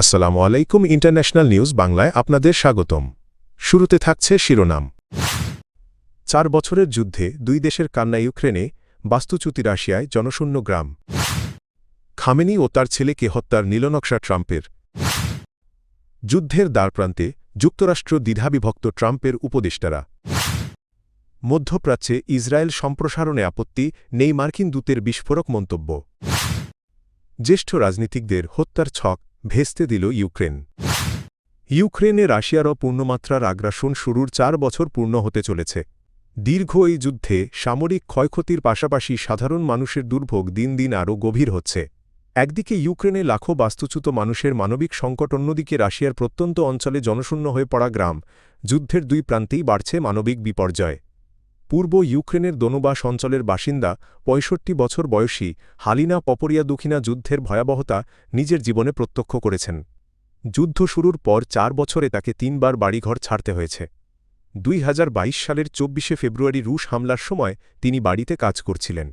আসসালামু আলাইকুম international news বাংলায় আপনাদের স্বাগতম। শুরুতে থাকছে শিরোনাম। ৪ বছরের যুদ্ধে দুই দেশের কান্না ইউক্রেনে, বাস্তুচ্যুতি রাশিয়ায়, জনশূন্য গ্রাম। খামেনি ও তার ছেলেকে হত্যার নীলনকশা ট্রাম্পের। যুদ্ধের দ্বারপ্রান্তে, যুক্তরাষ্ট্র দ্বিধাবিভক্ত ট্রাম্পের উপদেষ্টারা। মধ্যপ্রাচ্যে ইসরায়েল সম্প্রসারণে আপত্তি, নেই মার্কিন দূতের বিস্ফোরক মন্তব্য। জ্যেষ্ঠ রাজনীতিকদের হত্যার ছক ভেস্তে দিল ইউক্রেন। ইউক্রেনে রাশিয়ারও পূর্ণমাত্রার আগ্রাসন শুরুর ৪ বছর পূর্ণ হতে চলেছে। দীর্ঘ এই যুদ্ধে সামরিক ক্ষয়ক্ষতির পাশাপাশি সাধারণ মানুষের দুর্ভোগ দিন দিন আরও গভীর হচ্ছে। একদিকে ইউক্রেনে লাখো বাস্তুচ্যুত মানুষের মানবিক সংকট, অন্যদিকে রাশিয়ার প্রত্যন্ত অঞ্চলে জনশূন্য হয়ে পড়া গ্রাম। যুদ্ধের দুই প্রান্তেই বাড়ছে মানবিক বিপর্যয়। পূর্ব ইউক্রেনের দোনোবাস অঞ্চলের বাসিন্দা ৬৫ বছর বয়সী হালিনা পপরিয়াদুখিনা যুদ্ধের ভয়াবহতা নিজের জীবনে প্রত্যক্ষ করেছেন। যুদ্ধ শুরুর পর ৪ বছরে তাকে ৩ বার বাড়িঘর ছাড়তে হয়েছে। ২০২২ সালের ২৪শে ফেব্রুয়ারি রুশ হামলার সময় তিনি বাড়িতে কাজ করছিলেন।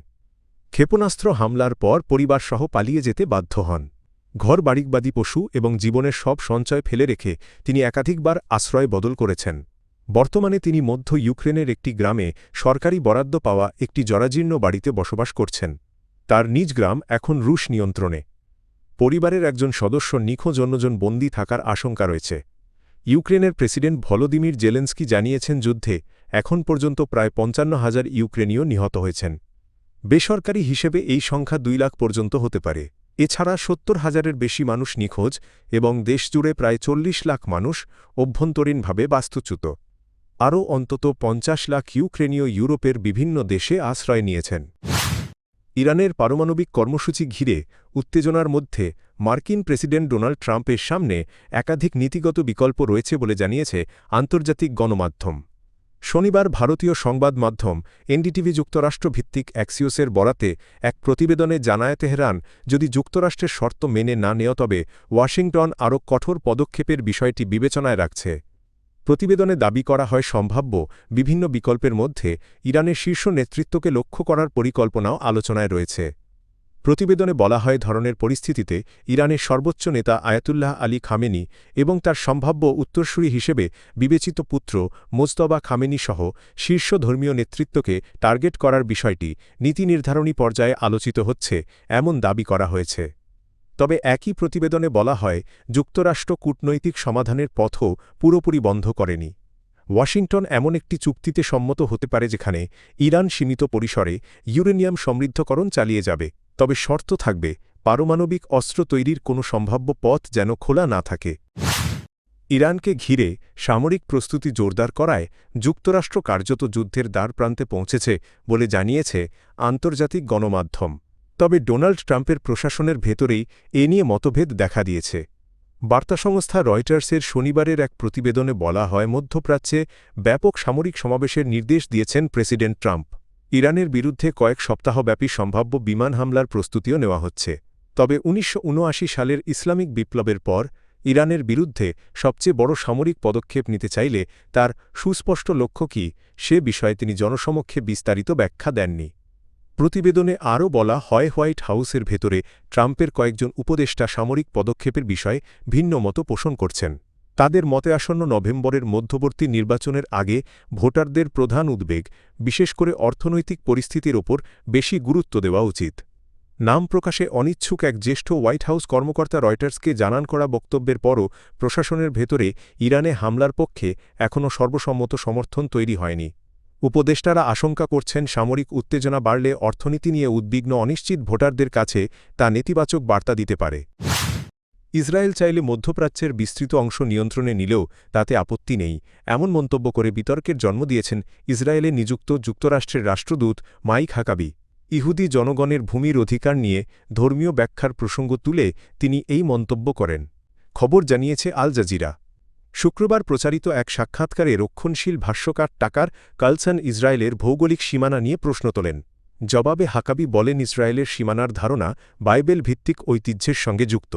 ক্ষেপণাস্ত্র হামলার পর পরিবারসহ পালিয়ে যেতে বাধ্য হন। ঘর, বাড়িবাদি, পশু এবং জীবনের সব সঞ্চয় ফেলে রেখে তিনি একাধিকবার আশ্রয় বদল করেছেন। বর্তমানে তিনি মধ্য ইউক্রেনের একটি গ্রামে সরকারি বরাদ্দ পাওয়া একটি জরাজীর্ণ বাড়িতে বসবাস করছেন। তার নিজ গ্রাম এখন রুশ নিয়ন্ত্রণে। পরিবারের একজন সদস্য নিখোঁজ, অন্যজন বন্দী থাকার আশঙ্কা রয়েছে। ইউক্রেনের প্রেসিডেন্ট ভলোদিমির জেলেনস্কি জানিয়েছেন, যুদ্ধে এখন পর্যন্ত প্রায় ৫৫,০০০ ইউক্রেনীয় নিহত হয়েছেন। বেসরকারি হিসেবে এই সংখ্যা ২ লাখ পর্যন্ত হতে পারে। এছাড়া ৭০,০০০-এর বেশি মানুষ নিখোঁজ এবং দেশজুড়ে প্রায় ৪০ লাখ মানুষ অভ্যন্তরীণভাবে বাস্তুচ্যুত। আরও অন্তত ৫০ লাখ ইউক্রেনীয় ইউরোপের বিভিন্ন দেশে আশ্রয় নিয়েছেন। ইরানের পারমাণবিক কর্মসূচি ঘিরে উত্তেজনার মধ্যে মার্কিন প্রেসিডেন্ট ডোনাল্ড ট্রাম্পের সামনে একাধিক নীতিগত বিকল্প রয়েছে বলে জানিয়েছে আন্তর্জাতিক গণমাধ্যম। শনিবার ভারতীয় সংবাদ মাধ্যম এনডিটিভি যুক্তরাষ্ট্রভিত্তিক অ্যাক্সিওসের বরাতে এক প্রতিবেদনে জানায়, তেহরান যদি যুক্তরাষ্ট্রের শর্ত মেনে না নেয় তবে ওয়াশিংটন আরও কঠোর পদক্ষেপের বিষয়টি বিবেচনায় রাখছে। প্রতিবেদনে দাবি করা হয়, সম্ভাব্য বিভিন্ন বিকল্পের মধ্যে ইরানের শীর্ষ নেতৃত্বকে লক্ষ্য করার পরিকল্পনাও আলোচনায় রয়েছে। প্রতিবেদনে বলা হয়, ধরনের পরিস্থিতিতে ইরানের সর্বোচ্চ নেতা আয়াতুল্লাহ আলী খামেনি এবং তার সম্ভাব্য উত্তরসূরি হিসেবে বিবেচিত পুত্র মোজতবা খামেনি সহ শীর্ষ ধর্মীয় নেতৃত্বকে টার্গেট করার বিষয়টি নীতি নির্ধারণী পর্যায়ে আলোচিত হচ্ছে, এমন দাবি করা হয়েছে। তবে একই প্রতিবেদনে বলা হয়, যুক্তরাষ্ট্র কূটনৈতিক সমাধানের পথও পুরোপুরি বন্ধ করেনি। ওয়াশিংটন এমন একটি চুক্তিতে সম্মত হতে পারে যেখানে ইরান সীমিত পরিসরে ইউরেনিয়াম সমৃদ্ধকরণ চালিয়ে যাবে, তবে শর্ত থাকবে পারমাণবিক অস্ত্র তৈরির কোনো সম্ভাব্য পথ যেন খোলা না থাকে। ইরানকে ঘিরে সামরিক প্রস্তুতি জোরদার করায় যুক্তরাষ্ট্র কার্যত যুদ্ধের দ্বারপ্রান্তে পৌঁছেছে বলে জানিয়েছে আন্তর্জাতিক গণমাধ্যম। তবে ডোনাল্ড ট্রাম্পের প্রশাসনের ভেতরেই এ নিয়ে মতভেদ দেখা দিয়েছে। বার্তা সংস্থা রয়টার্সের শনিবারের এক প্রতিবেদনে বলা হয়, মধ্যপ্রাচ্যে ব্যাপক সামরিক সমাবেশের নির্দেশ দিয়েছেন প্রেসিডেন্ট ট্রাম্প। ইরানের বিরুদ্ধে কয়েক সপ্তাহব্যাপী সম্ভাব্য বিমান হামলার প্রস্তুতিও নেওয়া হচ্ছে। তবে ১৯৭৯ সালের ইসলামিক বিপ্লবের পর ইরানের বিরুদ্ধে সবচেয়ে বড় সামরিক পদক্ষেপ নিতে চাইলে তার সুস্পষ্ট লক্ষ্য কী, সে বিষয়ে তিনি জনসমক্ষে বিস্তারিত ব্যাখ্যা দেননি। প্রতিবেদনে আরও বলা হয়, হোয়াইট হাউসের ভেতরে ট্রাম্পের কয়েকজন উপদেষ্টা সামরিক পদক্ষেপের বিষয়ে ভিন্ন মত পোষণ করছেন। তাদের মতে আসন্ন নভেম্বরের মধ্যবর্তী নির্বাচনের আগে ভোটারদের প্রধান উদ্বেগ, বিশেষ করে অর্থনৈতিক পরিস্থিতির ওপর বেশি গুরুত্ব দেওয়া উচিত। নাম প্রকাশে অনিচ্ছুক এক জ্যেষ্ঠ হোয়াইট হাউস কর্মকর্তা রয়টার্সকে জানান করা বক্তব্যের পরও প্রশাসনের ভেতরে ইরানে হামলার পক্ষে এখনও সর্বসম্মত সমর্থন তৈরি হয়নি। উপদেষ্টারা আশঙ্কা করছেন, সামরিক উত্তেজনা বাড়লে অর্থনীতি নিয়ে উদ্বিগ্ন অনিশ্চিত ভোটারদের কাছে তা নেতিবাচক বার্তা দিতে পারে। ইসরায়েল চাইলে মধ্যপ্রাচ্যের বিস্তৃত অংশ নিয়ন্ত্রণে নিলেও তাতে আপত্তি নেই, এমন মন্তব্য করে বিতর্কের জন্ম দিয়েছেন ইসরায়েলে নিযুক্ত যুক্তরাষ্ট্রের রাষ্ট্রদূত মাইক হাকাবি। ইহুদি জনগণের ভূমির অধিকার নিয়ে ধর্মীয় ব্যাখ্যার প্রসঙ্গ তুলে তিনি এই মন্তব্য করেন। খবর জানিয়েছে আল জাজিরা। শুক্রবার প্রচারিত এক সাক্ষাৎকারে রক্ষণশীল ভাষ্যকার টাকার কার্লসন ইসরায়েলের ভৌগোলিক সীমানা নিয়ে প্রশ্ন তোলেন। জবাবে হাকাবি বলেন, ইসরায়েলের সীমানার ধারণা বাইবেল ভিত্তিক ঐতিহ্যের সঙ্গে যুক্ত।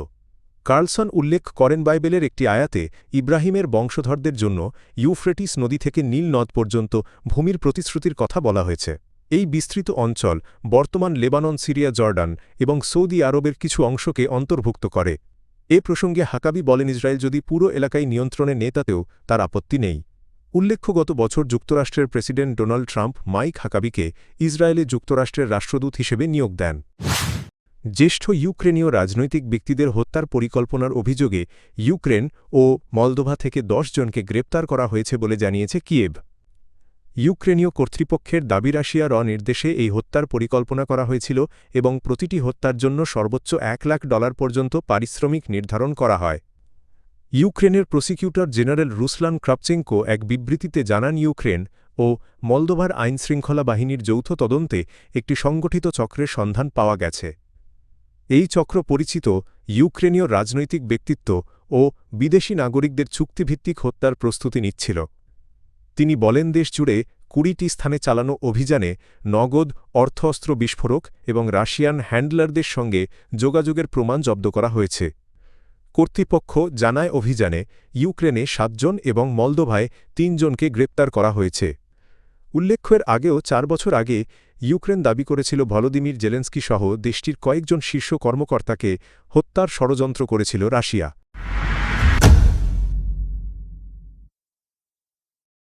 কার্লসন উল্লেখ করেন, বাইবেলের একটি আয়াতে ইব্রাহিমের বংশধরদের জন্য ইউফ্রেটিস নদী থেকে নীল নদ পর্যন্ত ভূমির প্রতিশ্রুতির কথা বলা হয়েছে। এই বিস্তৃত অঞ্চল বর্তমান লেবানন, সিরিয়া, জর্ডান এবং সৌদি আরবের কিছু অংশকে অন্তর্ভুক্ত করে। এ প্রসঙ্গে হাকাবি বলেন ইসরায়েল যদি পুরো এলাকায় নিয়ন্ত্রণে নেয় তাতেও তার আপত্তি নেই। উল্লেখ্য গত বছর যুক্তরাষ্ট্রের প্রেসিডেন্ট ডোনাল্ড ট্রাম্প মাইক হাকাবিকে ইসরায়েলে যুক্তরাষ্ট্রের রাষ্ট্রদূত হিসেবে নিয়োগ দেন। জ্যেষ্ঠ ইউক্রেনীয় রাজনৈতিক ব্যক্তিদের হত্যার পরিকল্পনার অভিযোগে ইউক্রেন ও মলদোভা থেকে ১০ জনকে গ্রেপ্তার করা হয়েছে বলে জানিয়েছে কিয়েভ। ইউক্রেনীয় কর্তৃপক্ষের দাবি রাশিয়ার নির্দেশে এই হত্যার পরিকল্পনা করা হয়েছিল এবং প্রতিটি হত্যার জন্য সর্বোচ্চ $1,00,000 পর্যন্ত পারিশ্রমিক নির্ধারণ করা হয়। ইউক্রেনের প্রসিকিউটর জেনারেল রুসলান ক্রাপচেঙ্কো এক বিবৃতিতে জানান ইউক্রেন ও মলদোভার আইনশৃঙ্খলা বাহিনীর যৌথ তদন্তে একটি সংগঠিত চক্রের সন্ধান পাওয়া গেছে। এই চক্র পরিচিত ইউক্রেনীয় রাজনৈতিক ব্যক্তিত্ব ও বিদেশি নাগরিকদের চুক্তিভিত্তিক হত্যার প্রস্তুতি নিচ্ছিল। তিনি বলেন দেশ জুড়ে ২০টি স্থানে চালানো অভিযানে নগদ অস্ত্র বিস্ফোরক এবং রাশিয়ান হ্যান্ডলারদের সঙ্গে যোগাযোগের প্রমাণ জব্দ করা হয়েছে। কর্তৃপক্ষ জানায় অভিযানে ইউক্রেনে ৭ জন এবং মলদোভায় ৩ জনকে গ্রেপ্তার করা হয়েছে। উল্লেখ্যের আগেও ৪ বছর আগে ইউক্রেন দাবি করেছিল ভলোদিমির জেলেনস্কি সহ দেশটির কয়েকজন শীর্ষ কর্মকর্তাকে হত্যার ষড়যন্ত্র করেছিল রাশিয়া।